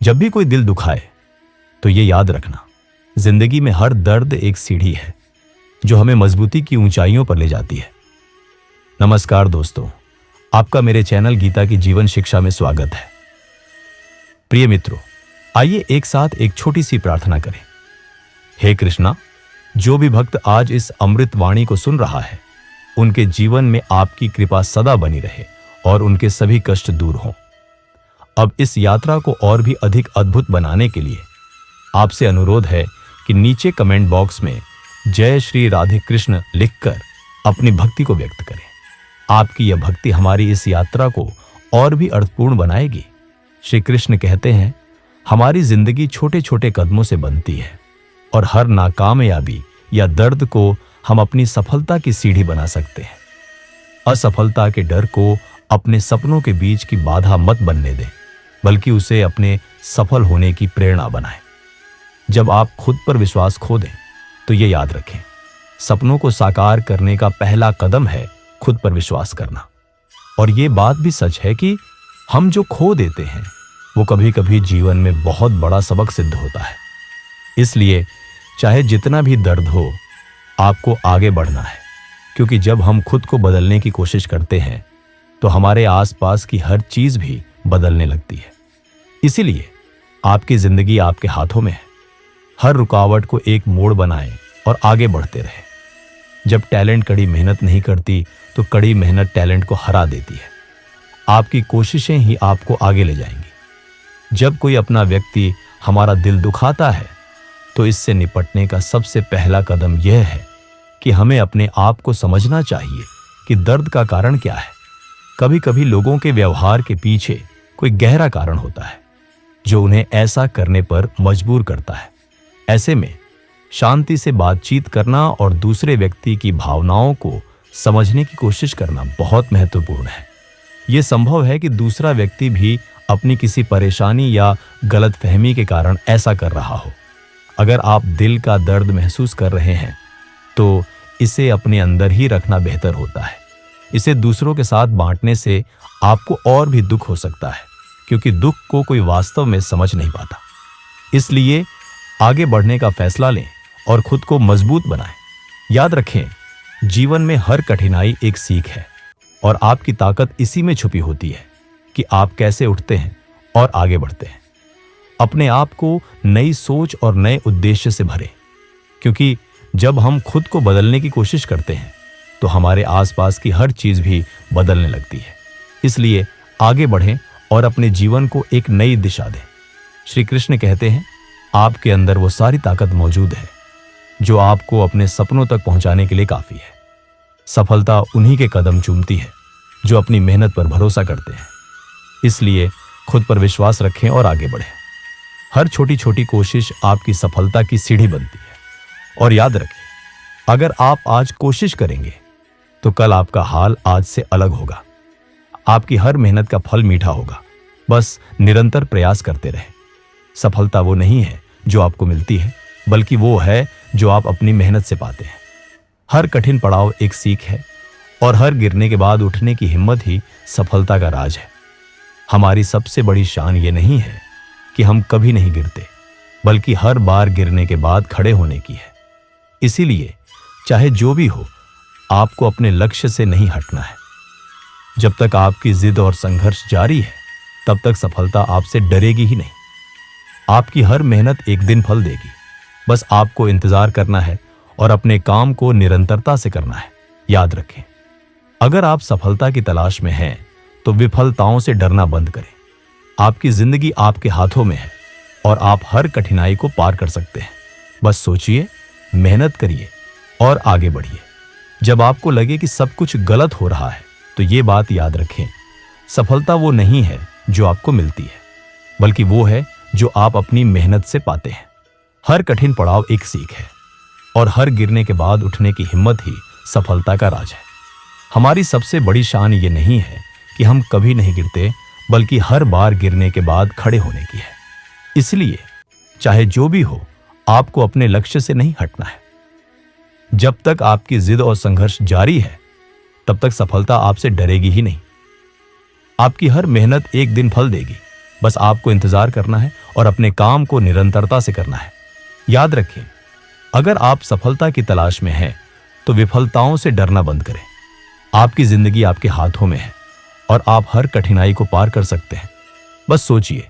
जब भी कोई दिल दुखाए तो ये याद रखना, जिंदगी में हर दर्द एक सीढ़ी है जो हमें मजबूती की ऊंचाइयों पर ले जाती है। नमस्कार दोस्तों, आपका मेरे चैनल गीता की जीवन शिक्षा में स्वागत है। प्रिय मित्रों, आइए एक साथ एक छोटी सी प्रार्थना करें। हे कृष्णा, जो भी भक्त आज इस अमृत वाणी को सुन रहा है, उनके जीवन में आपकी कृपा सदा बनी रहे और उनके सभी कष्ट दूर हों। अब इस यात्रा को और भी अधिक अद्भुत बनाने के लिए आपसे अनुरोध है कि नीचे कमेंट बॉक्स में जय श्री राधे कृष्ण लिखकर अपनी भक्ति को व्यक्त करें। आपकी यह भक्ति हमारी इस यात्रा को और भी अर्थपूर्ण बनाएगी। श्री कृष्ण कहते हैं, हमारी जिंदगी छोटे छोटे कदमों से बनती है और हर नाकामयाबी या दर्द को हम अपनी सफलता की सीढ़ी बना सकते हैं। असफलता के डर को अपने सपनों के बीच की बाधा मत बनने दें, बल्कि उसे अपने सफल होने की प्रेरणा बनाएं। जब आप खुद पर विश्वास खो दें तो ये याद रखें, सपनों को साकार करने का पहला कदम है खुद पर विश्वास करना। और ये बात भी सच है कि हम जो खो देते हैं वो कभी कभी जीवन में बहुत बड़ा सबक सिद्ध होता है। इसलिए चाहे जितना भी दर्द हो, आपको आगे बढ़ना है, क्योंकि जब हम खुद को बदलने की कोशिश करते हैं तो हमारे आसपास की हर चीज भी बदलने लगती है। इसीलिए आपकी जिंदगी आपके हाथों में है। हर रुकावट को एक मोड़ बनाएं और आगे बढ़ते रहें। जब टैलेंट कड़ी मेहनत नहीं करती तो कड़ी मेहनत टैलेंट को हरा देती है। आपकी कोशिशें ही आपको आगे ले जाएंगी। जब कोई अपना व्यक्ति हमारा दिल दुखाता है तो इससे निपटने का सबसे पहला कदम यह है कि हमें अपने आप को समझना चाहिए कि दर्द का कारण क्या है। कभी कभी लोगों के व्यवहार के पीछे कोई गहरा कारण होता है जो उन्हें ऐसा करने पर मजबूर करता है। ऐसे में शांति से बातचीत करना और दूसरे व्यक्ति की भावनाओं को समझने की कोशिश करना बहुत महत्वपूर्ण है। यह संभव है कि दूसरा व्यक्ति भी अपनी किसी परेशानी या गलतफहमी के कारण ऐसा कर रहा हो। अगर आप दिल का दर्द महसूस कर रहे हैं तो इसे अपने अंदर ही रखना बेहतर होता है। इसे दूसरों के साथ बांटने से आपको और भी दुख हो सकता है, क्योंकि दुख को कोई वास्तव में समझ नहीं पाता। इसलिए आगे बढ़ने का फैसला लें और खुद को मजबूत बनाएं। याद रखें, जीवन में हर कठिनाई एक सीख है और आपकी ताकत इसी में छुपी होती है कि आप कैसे उठते हैं और आगे बढ़ते हैं। अपने आप को नई सोच और नए उद्देश्य से भरें, क्योंकि जब हम खुद को बदलने की कोशिश करते हैं तो हमारे आसपास की हर चीज भी बदलने लगती है। इसलिए आगे बढ़ें और अपने जीवन को एक नई दिशा दें। श्री कृष्ण कहते हैं, आपके अंदर वो सारी ताकत मौजूद है जो आपको अपने सपनों तक पहुंचाने के लिए काफी है। सफलता उन्हीं के कदम चूमती है जो अपनी मेहनत पर भरोसा करते हैं। इसलिए खुद पर विश्वास रखें और आगे बढ़ें। हर छोटी छोटी कोशिश आपकी सफलता की सीढ़ी बनती है। और याद रखें, अगर आप आज कोशिश करेंगे तो कल आपका हाल आज से अलग होगा। आपकी हर मेहनत का फल मीठा होगा। बस निरंतर प्रयास करते रहें। सफलता वो नहीं है जो आपको मिलती है, बल्कि वो है जो आप अपनी मेहनत से पाते हैं। हर कठिन पड़ाव एक सीख है और हर गिरने के बाद उठने की हिम्मत ही सफलता का राज है। हमारी सबसे बड़ी शान ये नहीं है कि हम कभी नहीं गिरते, बल्कि हर बार गिरने के बाद खड़े होने की है। इसीलिए चाहे जो भी हो, आपको अपने लक्ष्य से नहीं हटना है। जब तक आपकी जिद और संघर्ष जारी है, तब तक सफलता आपसे डरेगी ही नहीं। आपकी हर मेहनत एक दिन फल देगी। बस आपको इंतजार करना है और अपने काम को निरंतरता से करना है। याद रखें, अगर आप सफलता की तलाश में हैं तो विफलताओं से डरना बंद करें। आपकी जिंदगी आपके हाथों में है और आप हर कठिनाई को पार कर सकते हैं। बस सोचिए, मेहनत करिए और आगे बढ़िए। जब आपको लगे कि सब कुछ गलत हो रहा है तो ये बात याद रखें, सफलता वो नहीं है जो आपको मिलती है, बल्कि वो है जो आप अपनी मेहनत से पाते हैं। हर कठिन पड़ाव एक सीख है और हर गिरने के बाद उठने की हिम्मत ही सफलता का राज है। हमारी सबसे बड़ी शान ये नहीं है कि हम कभी नहीं गिरते, बल्कि हर बार गिरने के बाद खड़े होने की है। इसलिए चाहे जो भी हो, आपको अपने लक्ष्य से नहीं हटना है। जब तक आपकी जिद और संघर्ष जारी है, तब तक सफलता आपसे डरेगी ही नहीं। आपकी हर मेहनत एक दिन फल देगी। बस आपको इंतजार करना है और अपने काम को निरंतरता से करना है। याद रखें, अगर आप सफलता की तलाश में हैं तो विफलताओं से डरना बंद करें। आपकी जिंदगी आपके हाथों में है और आप हर कठिनाई को पार कर सकते हैं। बस सोचिए,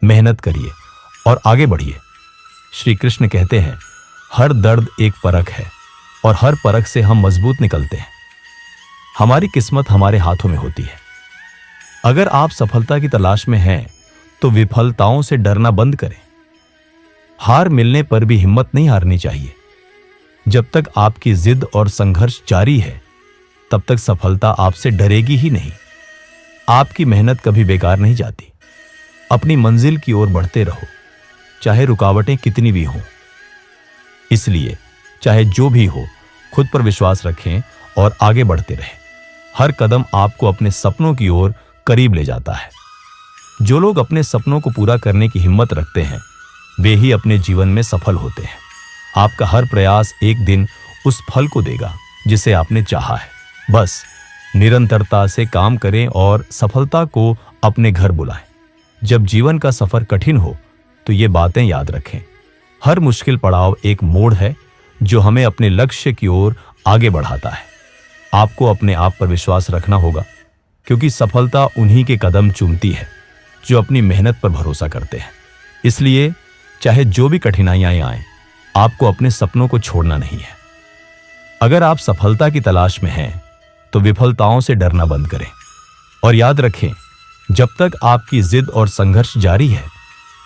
मेहनत करिए और आगे बढ़िए। श्री कृष्ण कहते हैं, हर दर्द एक परख है और हर परख से हम मजबूत निकलते हैं। हमारी किस्मत हमारे हाथों में होती है। अगर आप सफलता की तलाश में हैं तो विफलताओं से डरना बंद करें। हार मिलने पर भी हिम्मत नहीं हारनी चाहिए। जब तक आपकी जिद और संघर्ष जारी है तब तक सफलता आपसे डरेगी ही नहीं। आपकी मेहनत कभी बेकार नहीं जाती। अपनी मंजिल की ओर बढ़ते रहो, चाहे रुकावटें कितनी भी हों। इसलिए चाहे जो भी हो, खुद पर विश्वास रखें और आगे बढ़ते रहें। हर कदम आपको अपने सपनों की ओर करीब ले जाता है। जो लोग अपने सपनों को पूरा करने की हिम्मत रखते हैं वे ही अपने जीवन में सफल होते हैं। आपका हर प्रयास एक दिन उस फल को देगा जिसे आपने चाहा है। बस निरंतरता से काम करें और सफलता को अपने घर बुलाएं। जब जीवन का सफर कठिन हो तो ये बातें याद रखें। हर मुश्किल पड़ाव एक मोड़ है जो हमें अपने लक्ष्य की ओर आगे बढ़ाता है। आपको अपने आप पर विश्वास रखना होगा, क्योंकि सफलता उन्हीं के कदम चूमती है जो अपनी मेहनत पर भरोसा करते हैं। इसलिए चाहे जो भी कठिनाइयां आएं, आपको अपने सपनों को छोड़ना नहीं है। अगर आप सफलता की तलाश में हैं तो विफलताओं से डरना बंद करें और याद रखें, जब तक आपकी जिद और संघर्ष जारी है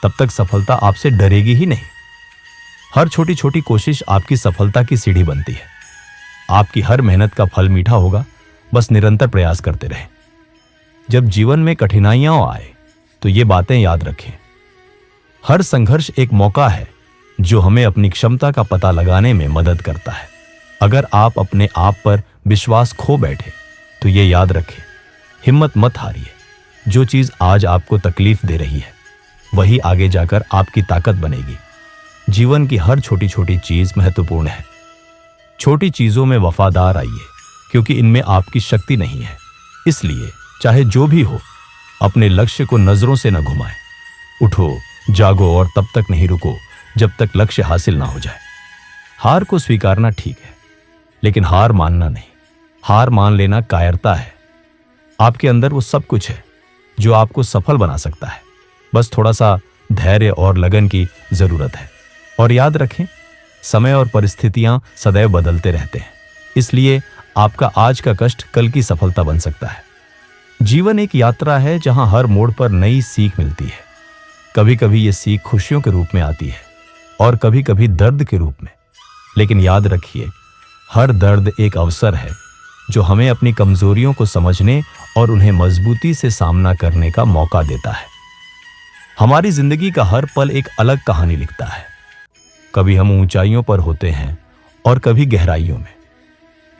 तब तक सफलता आपसे डरेगी ही नहीं। हर छोटी छोटी कोशिश आपकी सफलता की सीढ़ी बनती है। आपकी हर मेहनत का फल मीठा होगा, बस निरंतर प्रयास करते रहें। जब जीवन में कठिनाइयां आए तो ये बातें याद रखें। हर संघर्ष एक मौका है जो हमें अपनी क्षमता का पता लगाने में मदद करता है। अगर आप अपने आप पर विश्वास खो बैठे तो ये याद रखें, हिम्मत मत हारिए। जो चीज आज आपको तकलीफ दे रही है वही आगे जाकर आपकी ताकत बनेगी। जीवन की हर छोटी छोटी चीज महत्वपूर्ण है। छोटी चीजों में वफादार आइए, क्योंकि इनमें आपकी शक्ति नहीं है। इसलिए चाहे जो भी हो, अपने लक्ष्य को नजरों से न घुमाएं। उठो, जागो और तब तक नहीं रुको जब तक लक्ष्य हासिल ना हो जाए। हार को स्वीकारना ठीक है, लेकिन हार मानना नहीं। हार मान लेना कायरता है। आपके अंदर वो सब कुछ है जो आपको सफल बना सकता है। बस थोड़ा सा धैर्य और लगन की जरूरत है। और याद रखें, समय और परिस्थितियां सदैव बदलते रहते हैं। इसलिए आपका आज का कष्ट कल की सफलता बन सकता है। जीवन एक यात्रा है जहां हर मोड़ पर नई सीख मिलती है। कभी कभी ये सीख खुशियों के रूप में आती है और कभी कभी दर्द के रूप में। लेकिन याद रखिए, हर दर्द एक अवसर है जो हमें अपनी कमजोरियों को समझने और उन्हें मजबूती से सामना करने का मौका देता है। हमारी जिंदगी का हर पल एक अलग कहानी लिखता है। कभी हम ऊंचाइयों पर होते हैं और कभी गहराइयों में,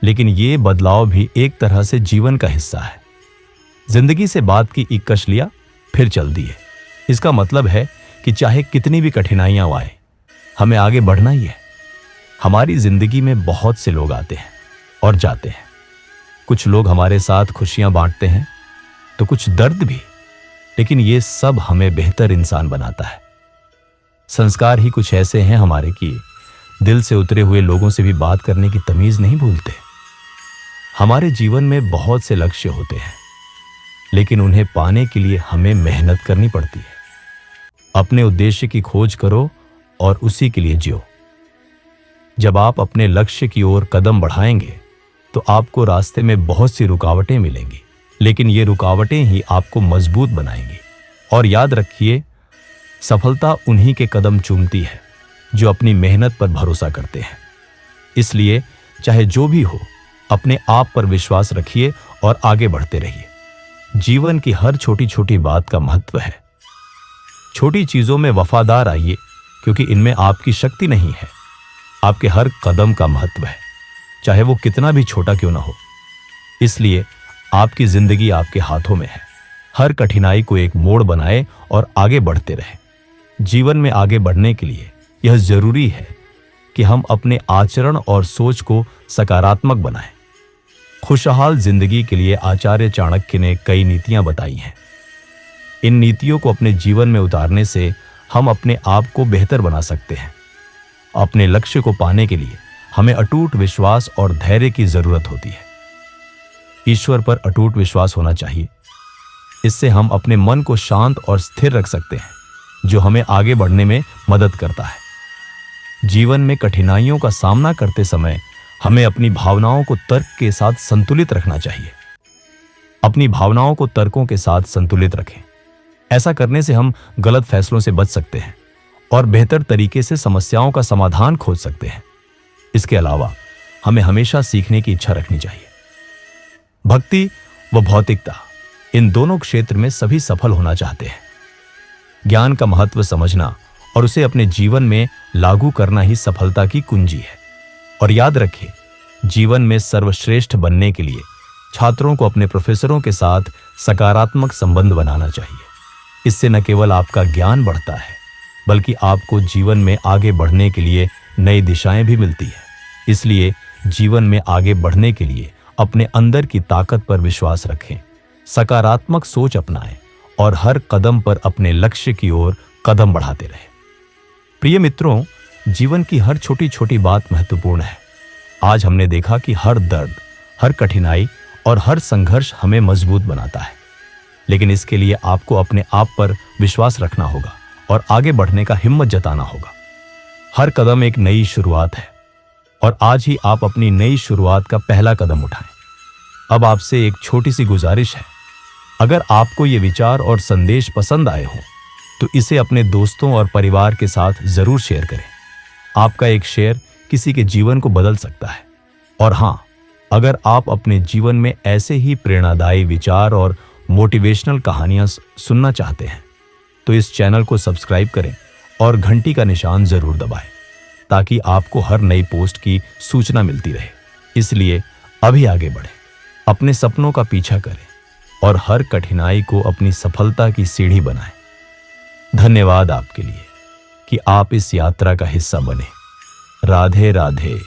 लेकिन ये बदलाव भी एक तरह से जीवन का हिस्सा है। जिंदगी से बात की एक कश लिया, फिर चल दिए। इसका मतलब है कि चाहे कितनी भी कठिनाइयां आए, हमें आगे बढ़ना ही है। हमारी जिंदगी में बहुत से लोग आते हैं और जाते हैं। कुछ लोग हमारे साथ खुशियां बांटते हैं तो कुछ दर्द भी, लेकिन ये सब हमें बेहतर इंसान बनाता है। संस्कार ही कुछ ऐसे हैं हमारे कि दिल से उतरे हुए लोगों से भी बात करने की तमीज नहीं भूलते। हमारे जीवन में बहुत से लक्ष्य होते हैं, लेकिन उन्हें पाने के लिए हमें मेहनत करनी पड़ती है। अपने उद्देश्य की खोज करो और उसी के लिए जियो। जब आप अपने लक्ष्य की ओर कदम बढ़ाएंगे तो आपको रास्ते में बहुत सी रुकावटें मिलेंगी, लेकिन ये रुकावटें ही आपको मजबूत बनाएंगी। और याद रखिए, सफलता उन्हीं के कदम चूमती है जो अपनी मेहनत पर भरोसा करते हैं। इसलिए चाहे जो भी हो, अपने आप पर विश्वास रखिए और आगे बढ़ते रहिए। जीवन की हर छोटी छोटी बात का महत्व है। छोटी चीजों में वफादार आइए, क्योंकि इनमें आपकी शक्ति नहीं है। आपके हर कदम का महत्व है, चाहे वो कितना भी छोटा क्यों ना हो। इसलिए आपकी जिंदगी आपके हाथों में है। हर कठिनाई को एक मोड़ बनाए और आगे बढ़ते रहें। जीवन में आगे बढ़ने के लिए यह जरूरी है कि हम अपने आचरण और सोच को सकारात्मक बनाएं। खुशहाल जिंदगी के लिए आचार्य चाणक्य ने कई नीतियां बताई हैं। इन नीतियों को अपने जीवन में उतारने से हम अपने आप को बेहतर बना सकते हैं। अपने लक्ष्य को पाने के लिए हमें अटूट विश्वास और धैर्य की जरूरत होती है। ईश्वर पर अटूट विश्वास होना चाहिए। इससे हम अपने मन को शांत और स्थिर रख सकते हैं, जो हमें आगे बढ़ने में मदद करता है। जीवन में कठिनाइयों का सामना करते समय हमें अपनी भावनाओं को तर्क के साथ संतुलित रखना चाहिए। अपनी भावनाओं को तर्कों के साथ संतुलित रखें। ऐसा करने से हम गलत फैसलों से बच सकते हैं और बेहतर तरीके से समस्याओं का समाधान खोज सकते हैं। इसके अलावा हमें हमेशा सीखने की इच्छा रखनी चाहिए। भक्ति व भौतिकता, इन दोनों क्षेत्र में सभी सफल होना चाहते हैं। ज्ञान का महत्व समझना और उसे अपने जीवन में लागू करना ही सफलता की कुंजी है। और याद रखें, जीवन में सर्वश्रेष्ठ बनने के लिए छात्रों को अपने प्रोफेसरों के साथ सकारात्मक संबंध बनाना चाहिए। इससे न केवल आपका ज्ञान बढ़ता है, बल्कि आपको जीवन में आगे बढ़ने के लिए नई दिशाएं भी मिलती है। इसलिए जीवन में आगे बढ़ने के लिए अपने अंदर की ताकत पर विश्वास रखें, सकारात्मक सोच अपनाएं और हर कदम पर अपने लक्ष्य की ओर कदम बढ़ाते रहें। प्रिय मित्रों, जीवन की हर छोटी छोटी बात महत्वपूर्ण है। आज हमने देखा कि हर दर्द, हर कठिनाई और हर संघर्ष हमें मजबूत बनाता है। लेकिन इसके लिए आपको अपने आप पर विश्वास रखना होगा और आगे बढ़ने का हिम्मत जताना होगा। हर कदम एक नई शुरुआत है और आज ही आप अपनी नई शुरुआत का पहला कदम उठाएं। अब आपसे एक छोटी सी गुजारिश है, अगर आपको ये विचार और संदेश पसंद आए हों तो इसे अपने दोस्तों और परिवार के साथ जरूर शेयर करें। आपका एक शेयर किसी के जीवन को बदल सकता है। और हाँ, अगर आप अपने जीवन में ऐसे ही प्रेरणादायी विचार और मोटिवेशनल कहानियां सुनना चाहते हैं तो इस चैनल को सब्सक्राइब करें और घंटी का निशान जरूर दबाएं, ताकि आपको हर नई पोस्ट की सूचना मिलती रहे। इसलिए अभी आगे बढ़ें, अपने सपनों का पीछा करें और हर कठिनाई को अपनी सफलता की सीढ़ी बनाएं। धन्यवाद आपके लिए कि आप इस यात्रा का हिस्सा बने। राधे राधे।